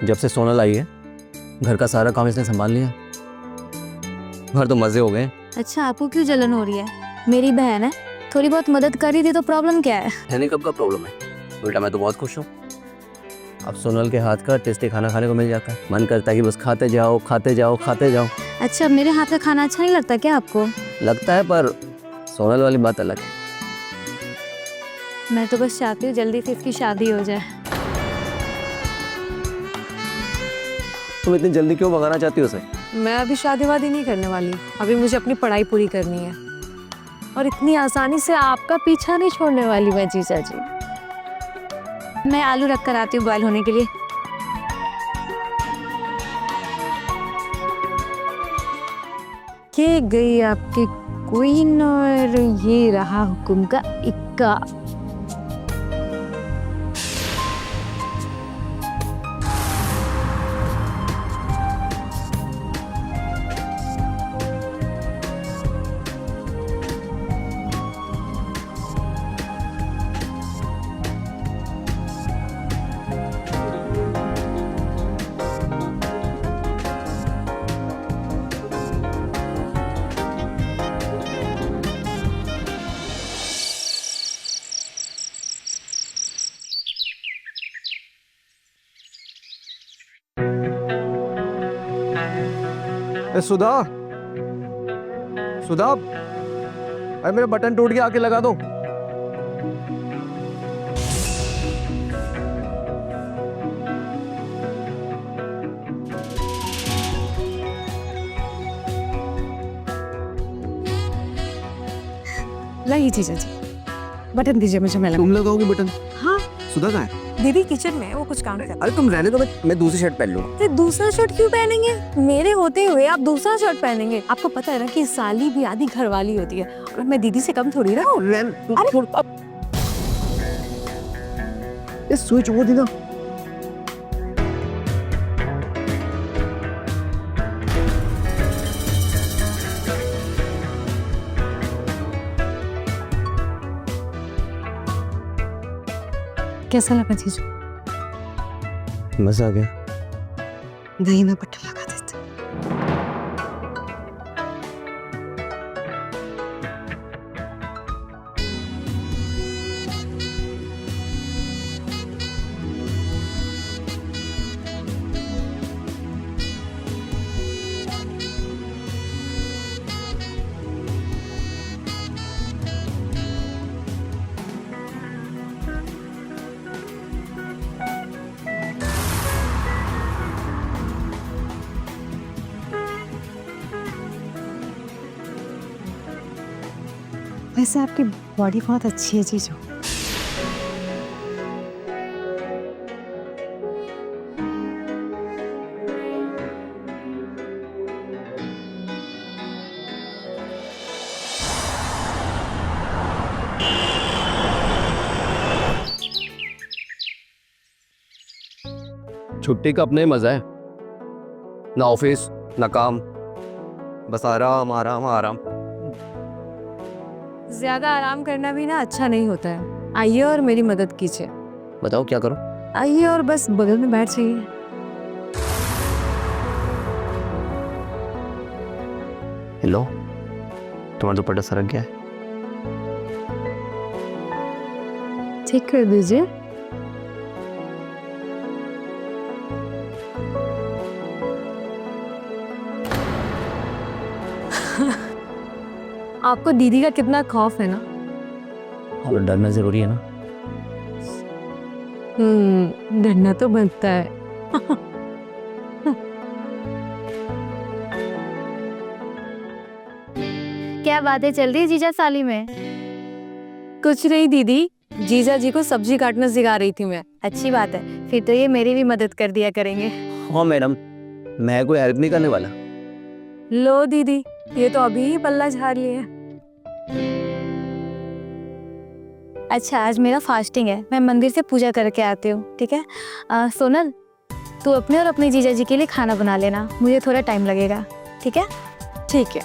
जब से सोनल आई है घर का सारा काम इसने संभाल लिया। घर तो मजे हो गए। अच्छा, आपको क्यों जलन हो रही है? मेरी बहन है, थोड़ी बहुत मदद कर रही थी तो प्रॉब्लम क्या है? कहने कब का प्रॉब्लम है, उल्टा मैं तो बहुत खुश हूँ। अब सोनल के हाथ का टेस्टी खाना खाने को मिल जाता है। मन करता है कि बस खाते जाओ खाते जाओ खाते जाओ। अच्छा, मेरे हाथ का खाना अच्छा नहीं लगता क्या आपको? लगता है, पर सोनल वाली बात अलग है। मैं तो बस चाहती हूँ जल्दी से इसकी शादी हो जाए। तुम इतनी जल्दी क्यों भगाना चाहती हो उसे? मैं अभी शादी वादी नहीं करने वाली, अभी मुझे अपनी पढ़ाई पूरी करनी है और इतनी आसानी से आपका पीछा नहीं छोड़ने वाली मैं जीजा जी। मैं आलू रख कर आती हूँ बॉयल होने के लिए। ये गई आपकी क्वीन और ये रहा हुक्म का इक्का। सुधा, सुधा, अरे मेरा बटन टूट गया, आके लगा दो। लाइए जीजा जी, बटन दीजिए मुझे, मैं तुम लगाओगी बटन? हाँ, सुधा कहाँ है? दीदी किचन में है, वो कुछ काम कर। अरे तुम रहने दो, मैं दूसरी शर्ट पहन लूंगा। अरे दूसरा शर्ट क्यों पहनेंगे? मेरे होते हुए आप दूसरा शर्ट पहनेंगे? आपको पता है ना कि साली भी आधी घरवाली होती है और मैं दीदी से कम थोड़ी ना हूँ। ये स्विच वो दीदा। कैसा लगा जीजू? मजा आ गया। दही में बटन लगा देते। वैसे आपकी बॉडी बहुत अच्छी है जीजू। छुट्टी का अपने मजा है, ना ऑफिस ना काम, बस आराम आराम आराम। ज्यादा आराम करना भी ना अच्छा नहीं होता है। आइए और मेरी मदद कीजिए। बताओ क्या करो? आइए और बस बगल में बैठ जाइए। हेलो, तुम्हारा दुपट्टा सरक गया है। ठीक कर दीजिए। आपको दीदी का कितना खौफ है ना? और डरना जरूरी है ना। डरना तो बनता है। क्या बातें चल रही है जीजा साली में? कुछ नहीं दीदी, जीजा जी को सब्जी काटना सिखा रही थी मैं। अच्छी बात है, फिर तो ये मेरी भी मदद कर दिया करेंगे। हाँ मैडम, मैं कोई हेल्प नहीं करने वाला। लो दीदी, ये तो अभी ही पल्ला झाड़ लिया। अच्छा, आज मेरा फास्टिंग है, मैं मंदिर से पूजा करके आती हूँ, ठीक है? सोनल, तू अपने और अपने जीजा जी के लिए खाना बना लेना, मुझे थोड़ा टाइम लगेगा, ठीक है? ठीक है।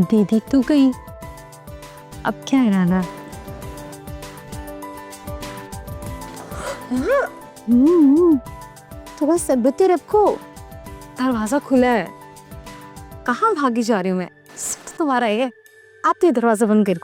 दीदी तू गई, अब क्या इरादा? थोड़ा सब्र तो रखो। दरवाजा खुला है, कहाँ भागी जा रही हूँ मैं? सब तुम्हारा है, आप तो ये दरवाजा बंद कर।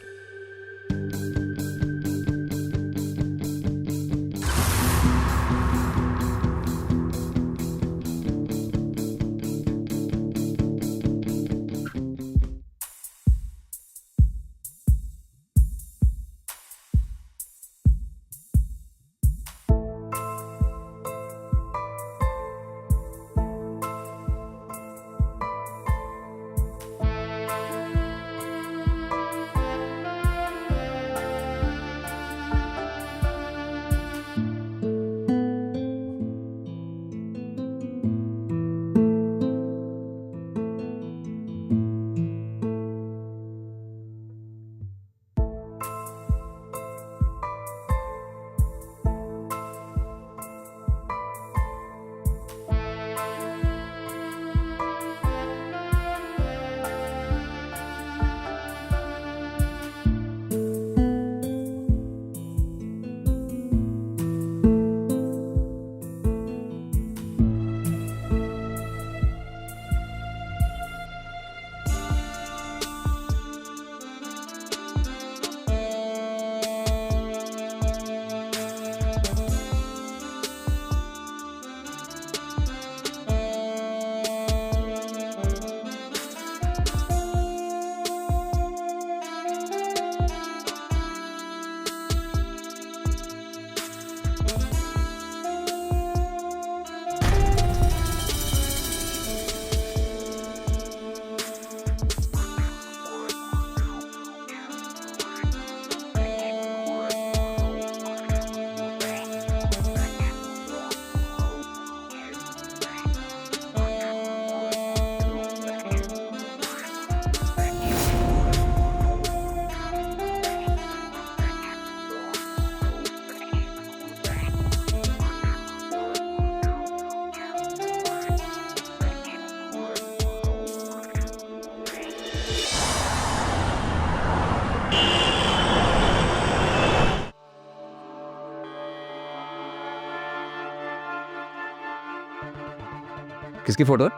किसकी फोटो है?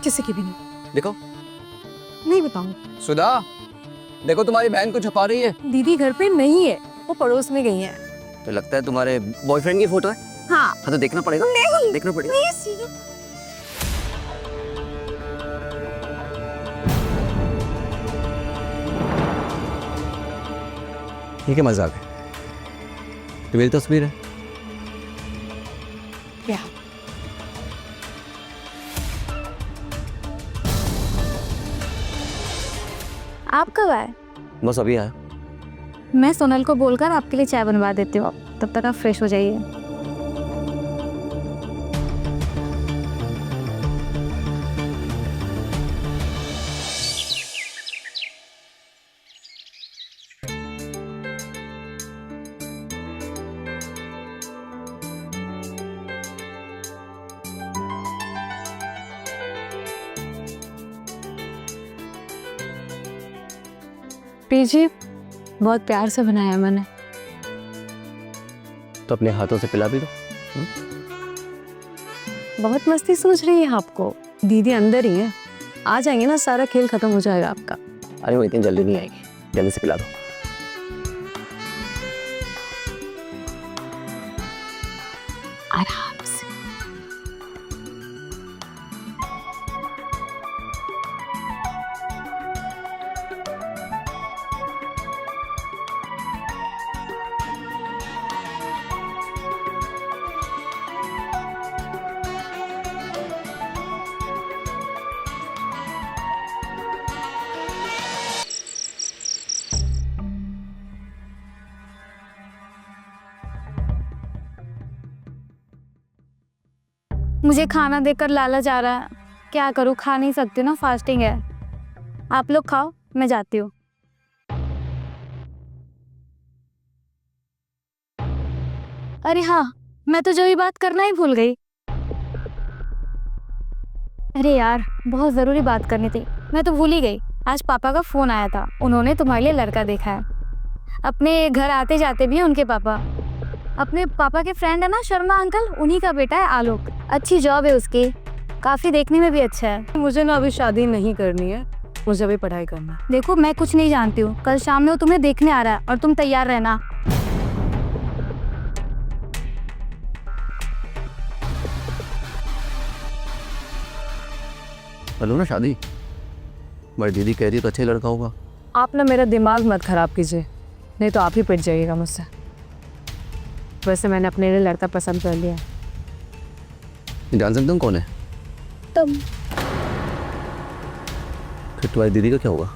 किसी की भी नहीं। देखो नहीं बताऊंगी। सुधा, देखो तुम्हारी बहन को छुपा रही है। दीदी घर पे नहीं है, वो पड़ोस में गई है। तो लगता है तुम्हारे बॉयफ्रेंड की फोटो है। हाँ। हाँ तो देखना पड़ेगा। नहीं। देखना पड़ेगा। ये क्या मजाक है? तो मेरी तस्वीर है। क्या? आप कब आए? बस अभी आया। मैं सोनल को बोलकर आपके लिए चाय बनवा देती हूँ, तब तक आप फ्रेश हो जाइए। पीजी बहुत प्यार से बनाया मैंने। तो अपने हाथों से पिला भी दो। बहुत मस्ती सोच रही है आपको। दीदी अंदर ही है, आ जाएंगे ना सारा खेल खत्म हो जाएगा आपका। अरे वो इतनी जल्दी नहीं आएगी, जल्दी से पिला दो। आराम से। मुझे खाना देकर लालच आ रहा है, क्या करूँ? खा नहीं सकती ना, फास्टिंग है। आप लोग खाओ, मैं जाती हूँ। अरे हाँ, मैं तो जो ही बात करना ही भूल गई। अरे यार, बहुत ज़रूरी बात करनी थी, मैं तो भूल ही गई। आज पापा का फ़ोन आया था, उन्होंने तुम्हारे लिए लड़का देखा है। अपने घर आते जाते भी हैं उनके पापा। अपने पापा के फ्रेंड है ना शर्मा अंकल, उन्हीं का बेटा है आलोक। अच्छी जॉब है उसकी, काफ़ी देखने में भी अच्छा है। मुझे ना अभी शादी नहीं करनी है, मुझे अभी पढ़ाई करना है। देखो मैं कुछ नहीं जानती हूँ, कल शाम में वो तुम्हें देखने आ रहा है और तुम तैयार रहना। चलो ना शादी, बड़ी दीदी कह रही है तो अच्छा ही लड़का होगा। आप ना मेरा दिमाग मत खराब कीजिए, नहीं तो आप ही पिट जाइएगा मुझसे। वैसे मैंने अपने लिए लड़का पसंद कर लिया। जान सकते हो कौन है? तुम। फिर तुम्हारी दीदी का क्या होगा?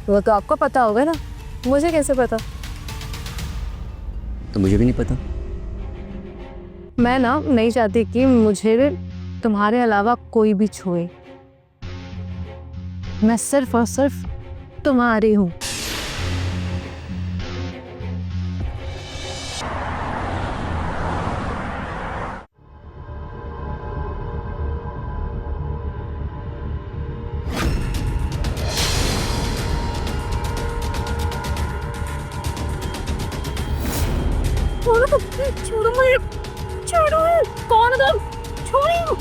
वो तो आपको पता होगा ना, मुझे कैसे पता? तो मुझे भी नहीं पता। मैं ना नहीं चाहती कि मुझे तुम्हारे अलावा कोई भी छुए। मैं सिर्फ और सिर्फ तुम्हारी हूँ। छोड़ो मुझे, छोड़ो। कौन है तुम? छोड़ो।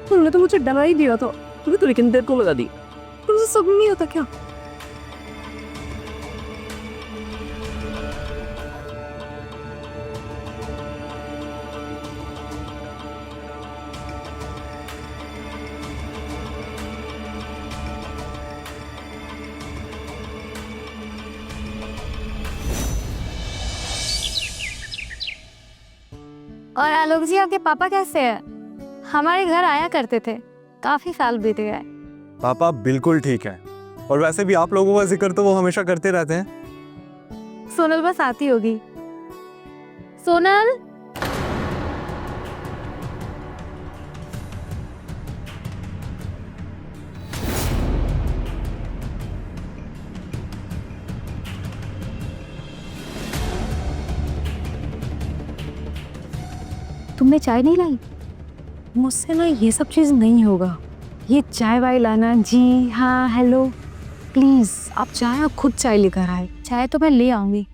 तुमने तो मुझे डरा ही दिया था। तुम्हें तो लेकिन देर को लगा दी। तुमसे सब नहीं होता क्या? और आलोक जी आपके पापा कैसे हैं? हमारे घर आया करते थे, काफ़ी साल बीत गए। पापा बिल्कुल ठीक है, और वैसे भी आप लोगों का जिक्र तो वो हमेशा करते रहते हैं। सोनल बस आती होगी। सोनल, तुमने चाय नहीं लाई? मुझसे ना ये सब चीज़ नहीं होगा। ये चाय वाय लाना, जी हाँ हेलो, प्लीज़ आप चाय और खुद चाय लेकर आए। चाय तो मैं ले आऊंगी,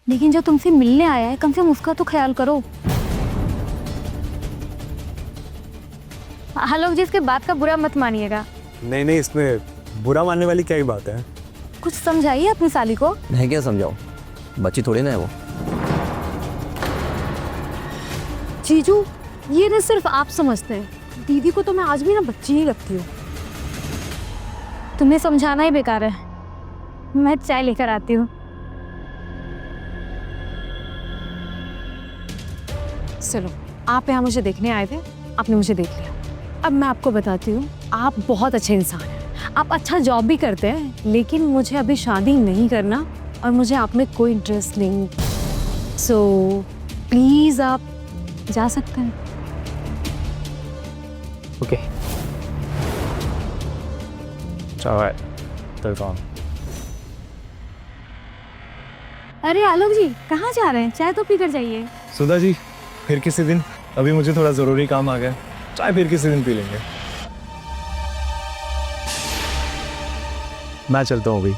लेकिन जो तुमसे मिलने आया है कम से कम उसका तो ख्याल करो। आलोक जी इसके बात का बुरा मत मानिएगा। नहीं नहीं, इसमें बुरा मानने वाली क्या ही बात है। कुछ समझाइए अपनी साली को। मैं क्या समझाऊं, बच्ची थोड़ी ना है वो। जीजू, ये ना सिर्फ आप समझते हैं। दीदी को तो मैं आज भी ना बच्ची ही लगती हूँ। तुम्हें समझाना ही बेकार है, मैं चाय लेकर आती हूँ। चलो, आप यहाँ मुझे देखने आए थे, आपने मुझे देख लिया। अब मैं आपको बताती हूँ, आप बहुत अच्छे इंसान हैं, आप अच्छा जॉब भी करते हैं, लेकिन मुझे अभी शादी नहीं करना और मुझे आप में कोई इंटरेस्ट नहीं। सो प्लीज़ आप जा सकते हैं। ओके, चाय चलता हूँ। अरे आलोक जी कहाँ जा रहे हैं? चाय तो पी कर जाइए। सुधा जी, फिर किसी दिन, अभी मुझे थोड़ा ज़रूरी काम आ गया। चाय फिर किसी दिन पी लेंगे। मैं चलता हूँ अभी।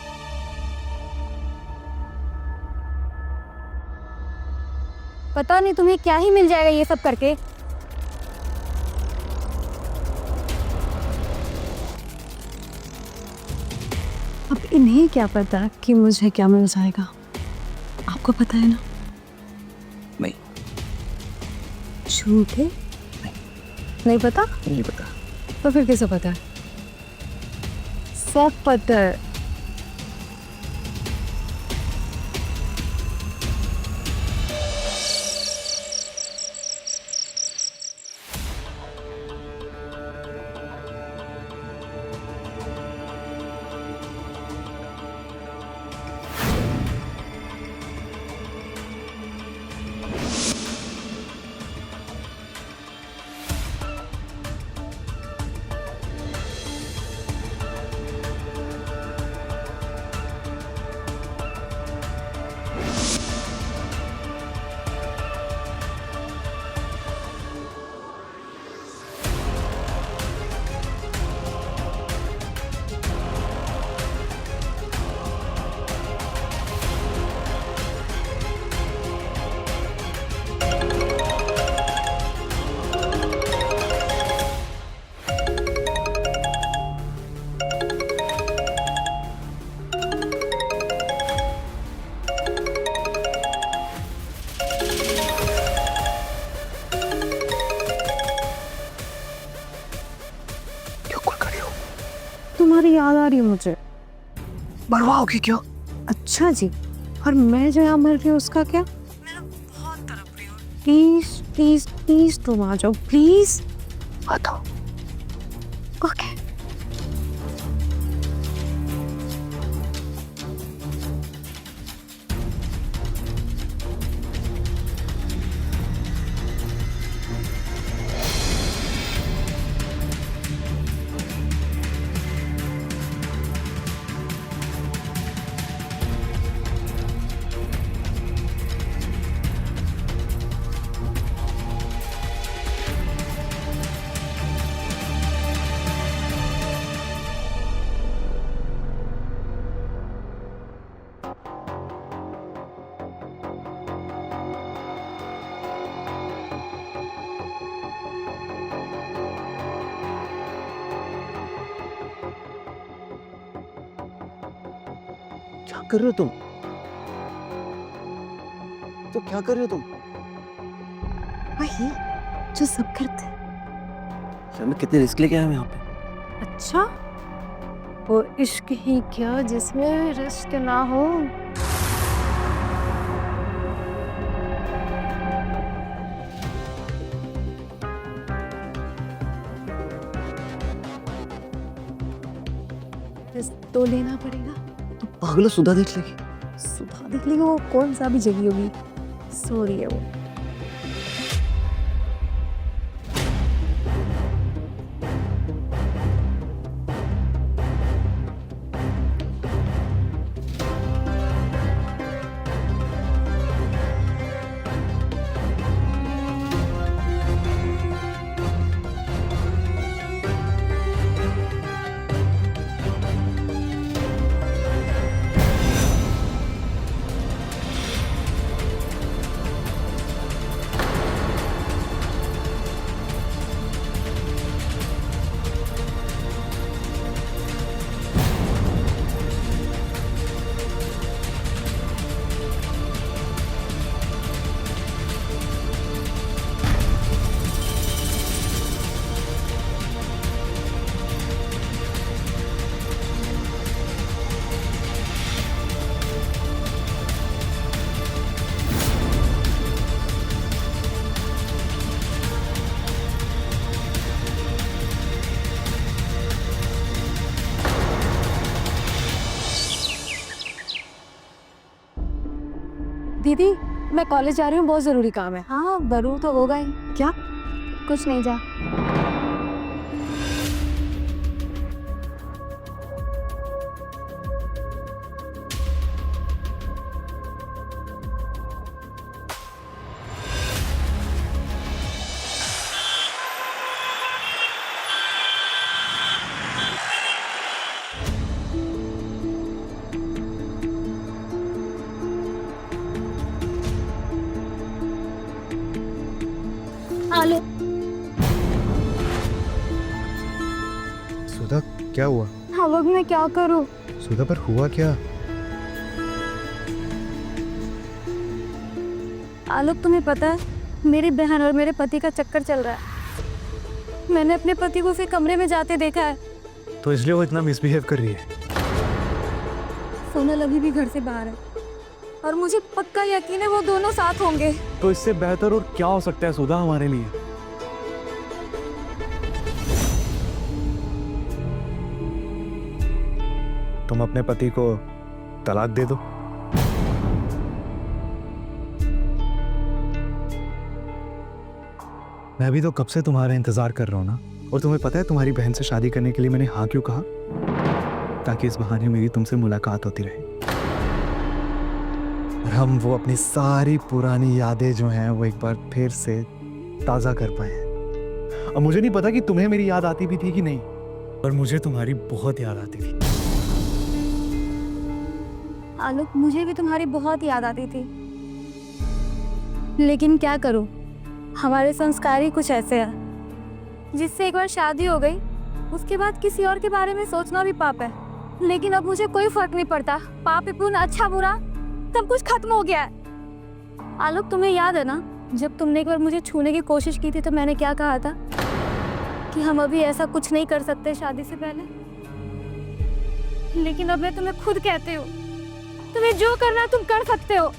पता नहीं तुम्हें क्या ही मिल जाएगा ये सब करके। अब इन्हें क्या पता कि मुझे क्या मिल जाएगा? आपको पता है ना? नहीं। झूठ है? नहीं पता? नहीं पता। तो फिर किसे पता है? सब पता है। तुम्हारी याद आ रही है मुझे। मरवाओगे क्या? अच्छा जी, और मैं जो यहाँ मर रही हूँ उसका क्या? मैं बहुत तड़प रही हूँ। प्लीज प्लीज प्लीज तुम आ जाओ प्लीज। बताओ। ओके। क्या कर रहे हो तुम? तो क्या कर रहे हो तुम? वही जो सब करते हैं। शर्मा कितने रिस्क लेके आए हम यहाँ पे? अच्छा, वो इश्क ही क्या जिसमें रिस्क ना हो। रिस्क तो लेना पड़ेगा। पागलो सुधा देख लेगी। सुबह देख लेंगे, वो कौन सा भी जगी होगी, सो रही है वो। दीदी, मैं कॉलेज जा रही हूँ, बहुत जरूरी काम है। हाँ जरूर तो होगा ही। क्या? कुछ नहीं, जा। आलो। सुधा क्या हुआ? हाँ वक्त मैं क्या करूँ? सुधा पर हुआ क्या? आलोक तुम्हें पता है, मेरी बहन और मेरे पति का चक्कर चल रहा है। मैंने अपने पति को फिर कमरे में जाते देखा है। तो इसलिए वो इतना मिसबिहेव कर रही है? सोनल अभी भी घर से बाहर है और मुझे पक्का यकीन है वो दोनों साथ होंगे। तो इससे बेहतर और क्या हो सकता है सुधा हमारे लिए? तुम अपने पति को तलाक दे दो। मैं भी तो कब से तुम्हारा इंतजार कर रहा हूं ना। और तुम्हें पता है तुम्हारी बहन से शादी करने के लिए मैंने हाँ क्यों कहा? ताकि इस बहाने मेरी तुमसे मुलाकात होती रहे और हम वो अपनी सारी पुरानी यादें जो हैं वो एक बार फिर से ताज़ा कर पाए। अब मुझे नहीं पता कि तुम्हें मेरी याद आती भी थी कि नहीं, पर मुझे तुम्हारी बहुत याद आती थी। आलोक मुझे भी तुम्हारी बहुत याद आती थी, लेकिन क्या करूं, हमारे संस्कार ही कुछ ऐसे हैं जिससे एक बार शादी हो गई उसके बाद किसी और के बारे में सोचना भी पाप है। लेकिन अब मुझे कोई फर्क नहीं पड़ता, पाप पुण्य अच्छा बुरा सब कुछ खत्म हो गया है। आलोक तुम्हें याद है ना, जब तुमने एक बार मुझे छूने की कोशिश की थी तो मैंने क्या कहा था कि हम अभी ऐसा कुछ नहीं कर सकते शादी से पहले। लेकिन अब मैं तुम्हें खुद कहती हूँ, तुम्हें जो करना है तुम कर सकते हो।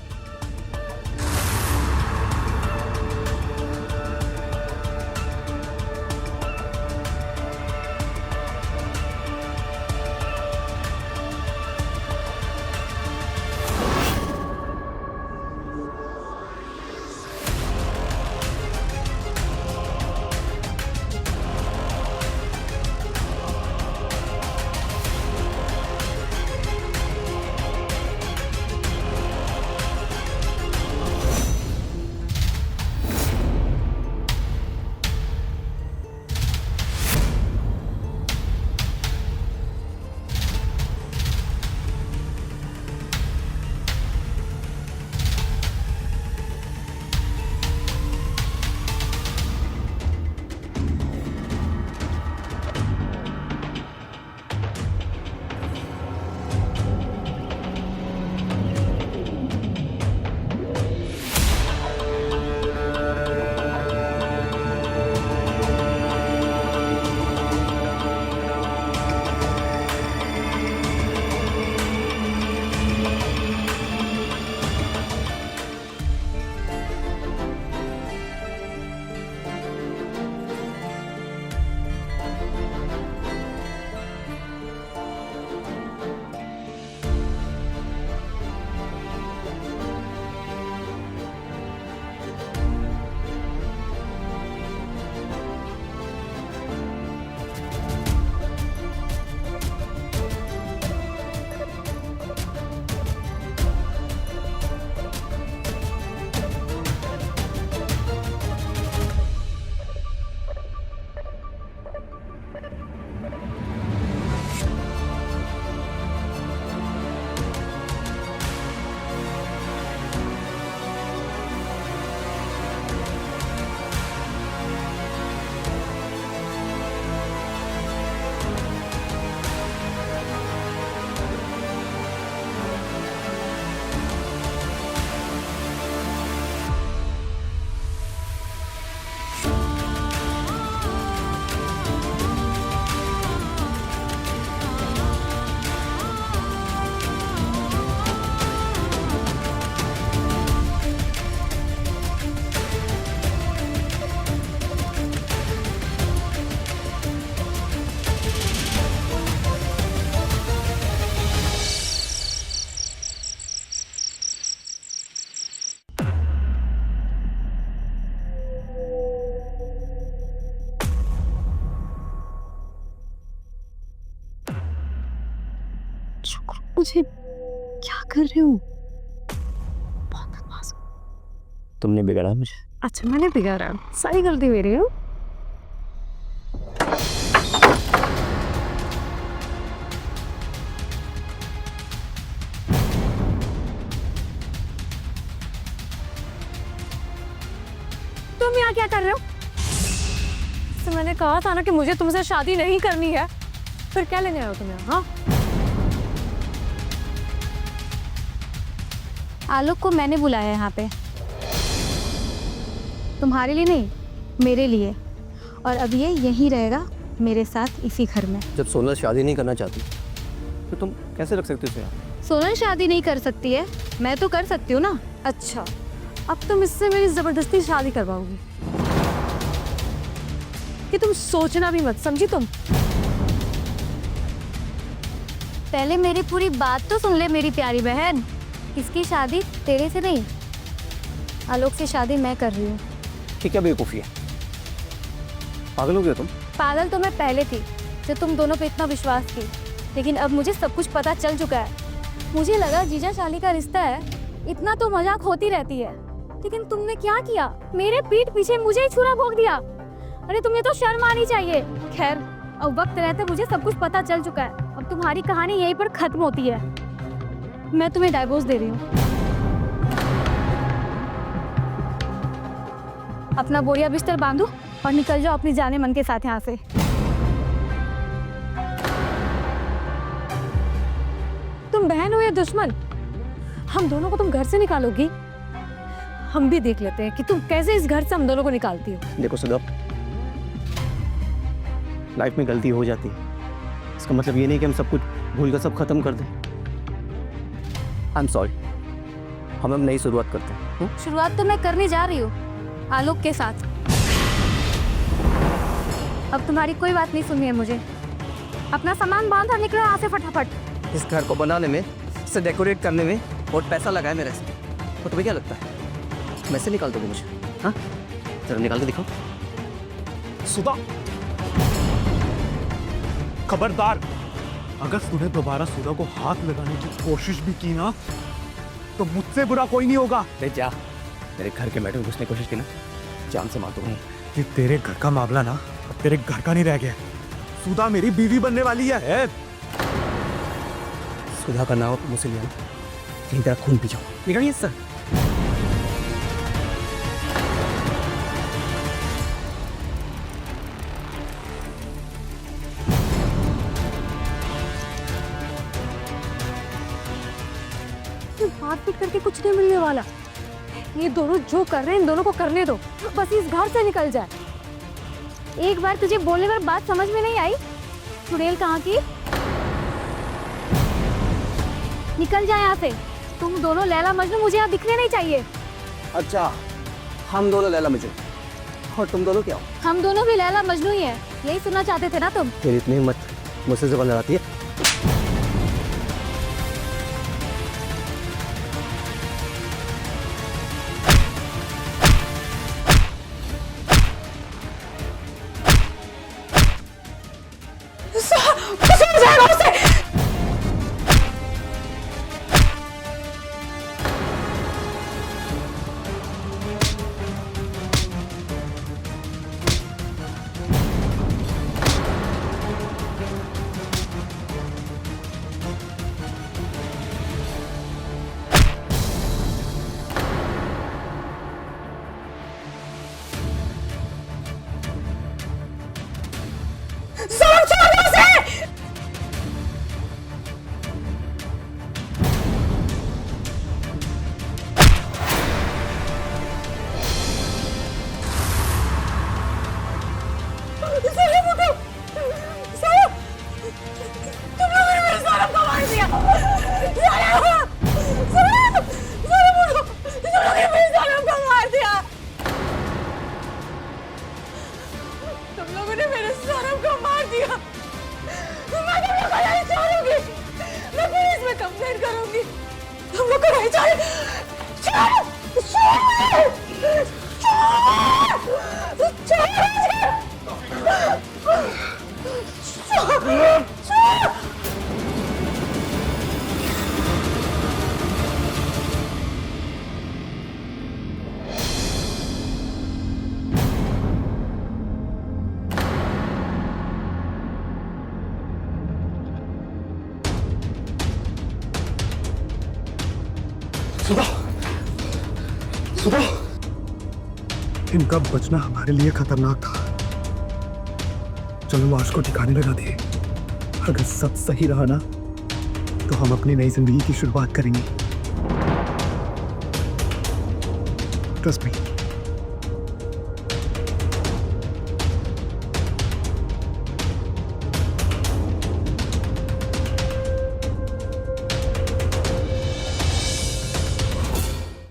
मुझे क्या कर रहे हो? बहुत बदमाश हो। तुमने बिगाड़ा मुझे। अच्छा मैंने बिगाड़ा, सारी गलती मेरी है। तुम यहाँ क्या कर रहे हो? तो मैंने कहा था ना कि मुझे तुमसे शादी नहीं करनी है, फिर क्या लेने आए हो तुम यहाँ? हाँ आलोक को मैंने बुलाया है यहाँ पे, तुम्हारे लिए नहीं, मेरे लिए। और अब ये यहीं रहेगा मेरे साथ इसी घर में। जब सोनल शादी नहीं करना चाहती तो तुम कैसे रख सकते हो उसे यहाँ? सोनल शादी नहीं कर सकती है, मैं तो कर सकती हूँ ना। अच्छा, अब तुम इससे मेरी जबरदस्ती शादी करवाओगी कि तुम सोचना भी मत, समझी तुम? पहले मेरी पूरी बात तो सुन ले मेरी प्यारी बहन। इसकी शादी तेरे से नहीं, आलोक से शादी मैं कर रही हूँ। ठीक है बेवकूफ़ी है, पागल हो गए तुम? पागल तो मैं पहले थी जब तुम दोनों पे इतना विश्वास थी, लेकिन अब मुझे सब कुछ पता चल चुका है। मुझे लगा जीजा शाली का रिश्ता है, इतना तो मजाक होती रहती है, लेकिन तुमने क्या किया? मेरे पीठ पीछे मुझे ही छुरा भोंक दिया। अरे तुम्हें तो शर्म आनी चाहिए। खैर अब वक्त रहते मुझे सब कुछ पता चल चुका है, अब तुम्हारी कहानी यहीं पर खत्म होती है। मैं तुम्हें डाइवोर्स दे रही हूँ। अपना बोरिया बिस्तर बांधो और निकल जाओ अपनी जाने मन के साथ यहाँ से। तुम बहन हो या दुश्मन, हम दोनों को तुम घर से निकालोगी? हम भी देख लेते हैं कि तुम कैसे इस घर से हम दोनों को निकालती हो। देखो सुधा, लाइफ में गलती हो जाती है, इसका मतलब ये नहीं कि हम सब कुछ भूल कर सब खत्म कर दें। आई एम सॉरी, हम अब नई शुरुआत करते हैं। शुरुआत तो मैं करने जा रही हूँ आलोक के साथ। अब तुम्हारी कोई बात नहीं सुननी है मुझे। अपना सामान बांध और निकलो यहाँ से फटाफट। इस घर को बनाने में, इसे डेकोरेट करने में बहुत पैसा लगा है मेरे से। तो तुम्हें क्या लगता है मैं से निकाल दोगे मुझे? हाँ, जरा निकाल के दिखाओ। सुधा, खबरदार, अगर तूने दोबारा सुधा को हाथ लगाने की कोशिश भी की ना तो मुझसे बुरा कोई नहीं होगा। अरे जा, मेरे घर के मैटर में घुसने की कोशिश की ना, जान से मार दूंगा। ये तेरे घर का मामला ना अब तेरे घर का नहीं रह गया। सुधा मेरी बीवी बनने वाली है। सुधा का नाम मुझसे लिया ना, यही तेरा खून पी जाओ। निकलिए सर। हाथ पीट करके कुछ नहीं मिलने वाला। ये दोनों जो कर रहे हैं इन दोनों को करने दो, बस इस घर से निकल जाए। एक बार तुझे बोलने पर बात समझ में नहीं आई? चुड़ैल कहाँ की? निकल जाए यहाँ से। तुम दोनों लैला मजनू मुझे यहाँ दिखने नहीं चाहिए। अच्छा, हम दोनों लैला मजनू और तुम दोनों क्या हो? हम दोनों भी लैला मजनू ही है, यही सुनना चाहते थे ना तुम? तेरी इतनी हिम्मत मुझसे जुबान लड़ाती है? सुधा, सुधा, इनका बचना हमारे लिए खतरनाक था। चलो आज को ठिकाने लगा दिए। अगर सब सही रहा ना तो हम अपनी नई जिंदगी की शुरुआत करेंगे। Trust me.